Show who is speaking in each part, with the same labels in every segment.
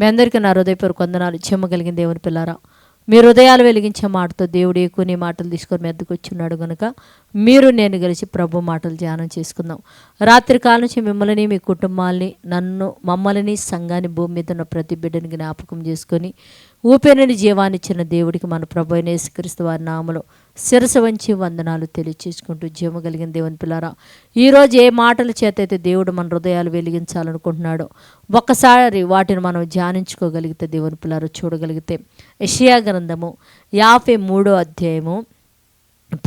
Speaker 1: మీ అందరికీ నా హృదయపూర్వక వందనాలు. చెమ్మగలిగిన దేవుని పిల్లారా, మీ హృదయాలు వెలిగించే మాటతో దేవుడు ఎక్కువ నీ మాటలు తీసుకొని మీ వద్దకు వచ్చున్నాడు కనుక మీరు నేను కలిసి ప్రభు మాటలు ధ్యానం చేసుకుందాం. రాత్రి కాలం నుంచి మిమ్మల్ని, మీ కుటుంబాలని, మమ్మల్ని, సంఘాన్ని, భూమి మీద ఉన్న ప్రతి బిడ్డని జ్ఞాపకం చేసుకొని ఊపిరిని జీవాన్నిచ్చిన దేవుడికి మన ప్రభు అయిన యేసుక్రీస్తు వారి నామములో శిరసు వంచి వందనాలు తెలియచేసుకుంటూ, జీవం కలిగిన దేవుని పిల్లారా, ఈరోజు ఏ మాటల చేత అయితే దేవుడు మన హృదయాలు వెలిగించాలనుకుంటున్నాడో ఒక్కసారి వాటిని మనం ధ్యానించుకోగలిగితే, దేవుని పిల్లారా చూడగలిగితే, యెషయా గ్రంథము 53వ అధ్యాయము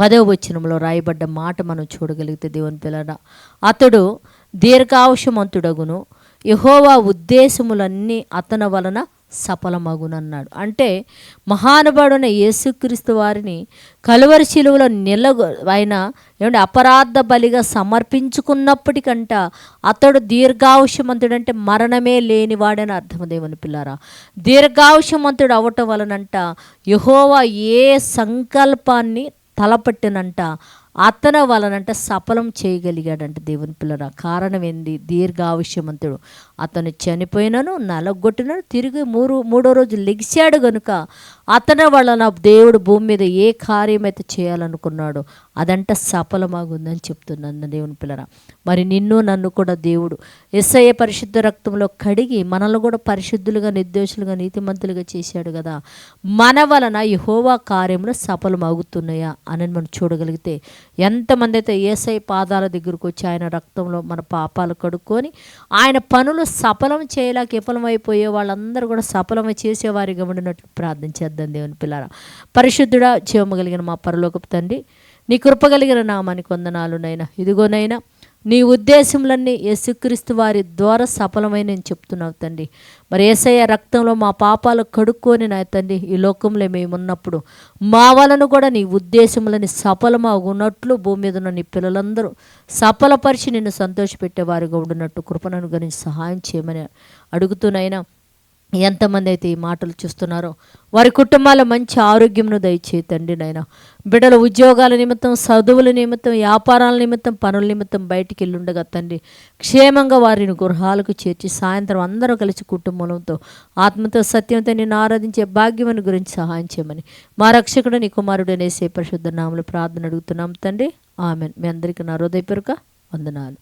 Speaker 1: 10వ వచనంలో రాయబడ్డ మాట మనం చూడగలిగితే, దేవుని పిల్లారా, అతడు దీర్ఘాయుష్మంతుడగును, యెహోవా ఉద్దేశములన్నీ అతని వలన సఫలమగునన్నాడు. అంటే మహానుభావుడైన యేసుక్రీస్తు వారిని కలువరి శిలువలో ఆయన అపరాధ బలిగా సమర్పించుకున్నప్పటికంట అతడు దీర్ఘాయుష్మంతుడు, అంటే మరణమే లేనివాడని అర్థం. దేవుని పిల్లారా, దీర్ఘాయుష్మంతుడు అవటం వలనంట యెహోవా ఏ సంకల్పాన్ని తలపట్టినంట అతని వలనంట సఫలం చేయగలిగాడంట. దేవుని పిల్లరా, కారణం ఏంది? దీర్ఘాయుష్మంతుడు. అతను చనిపోయినను, నలగొట్టినను, తిరిగి మూడో రోజు లెగిశాడు గనుక అతని వలన దేవుడు భూమి మీద ఏ కార్యమైతే చేయాలనుకున్నాడో అదంట సఫలమాగుందని చెప్తున్నాను. దేవుని పిల్లరా, మరి నిన్ను నన్ను కూడా దేవుడు యేసయ్య పరిశుద్ధ రక్తంలో కడిగి మనల్ని కూడా పరిశుద్ధులుగా, నిర్దోషులుగా, నీతిమంతులుగా చేశాడు కదా. మన వలన యెహోవా కార్యములు సఫలమవుతున్నాయా అని మనం చూడగలిగితే, ఎంతమంది అయితే యేసయ్య పాదాల దగ్గరకు వచ్చి ఆయన రక్తంలో మన పాపాలు కడుక్కొని ఆయన పనులు సఫలం చేయలేక విఫలమైపోయే వాళ్ళందరూ కూడా సఫలం చేసేవారిగా ఉండినట్లు ప్రార్థన చేద్దాం. దేవుని పిల్లారా, పరిశుద్ధుడా, జీవము కలిగిన మా పరలోకపు తండ్రి, నీ కృప కలిగిన నామానికి వందనాలు నైనా. ఇదిగోనైనా నీ ఉద్దేశములన్నీ యేసుక్రీస్తు వారి ద్వారా సఫలమైన నేను చెప్తున్నావు తండ్రి. మరి యేసయ్య రక్తంలో మా పాపాలు కడుక్కొని నా తండ్రి ఈ లోకంలో మేమున్నప్పుడు మా వలన కూడా నీ ఉద్దేశములని సఫలమగునట్లు భూమి మీద ఉన్న నీ పిల్లలందరూ సఫలపరిచి నిన్ను సంతోషపెట్టేవారుగా ఉండినట్టు కృపను గురించి సహాయం చేయమని అడుగుతూనైనా, ఎంతమంది అయితే ఈ మాటలు చూస్తున్నారో వారి కుటుంబాల మంచి ఆరోగ్యంను దయచేతండి నాయన. బిడ్డల ఉద్యోగాల నిమిత్తం, చదువుల నిమిత్తం, వ్యాపారాల నిమిత్తం, పనుల నిమిత్తం బయటికి వెళ్ళుండగా తండ్రి క్షేమంగా వారిని గృహాలకు చేర్చి సాయంత్రం అందరూ కలిసి కుటుంబంతో ఆత్మతో సత్యంతో నిన్ను ఆరాధించే భాగ్యమని గురించి సహాయం చేయమని మా రక్షకుడు నీ కుమారుడు అనేసే పరిశుద్ధ నామములో ప్రార్థన అడుగుతున్నాం తండ్రి. ఆమెన్. మీ అందరికీ నా హృదయపూర్వక వందనాలు.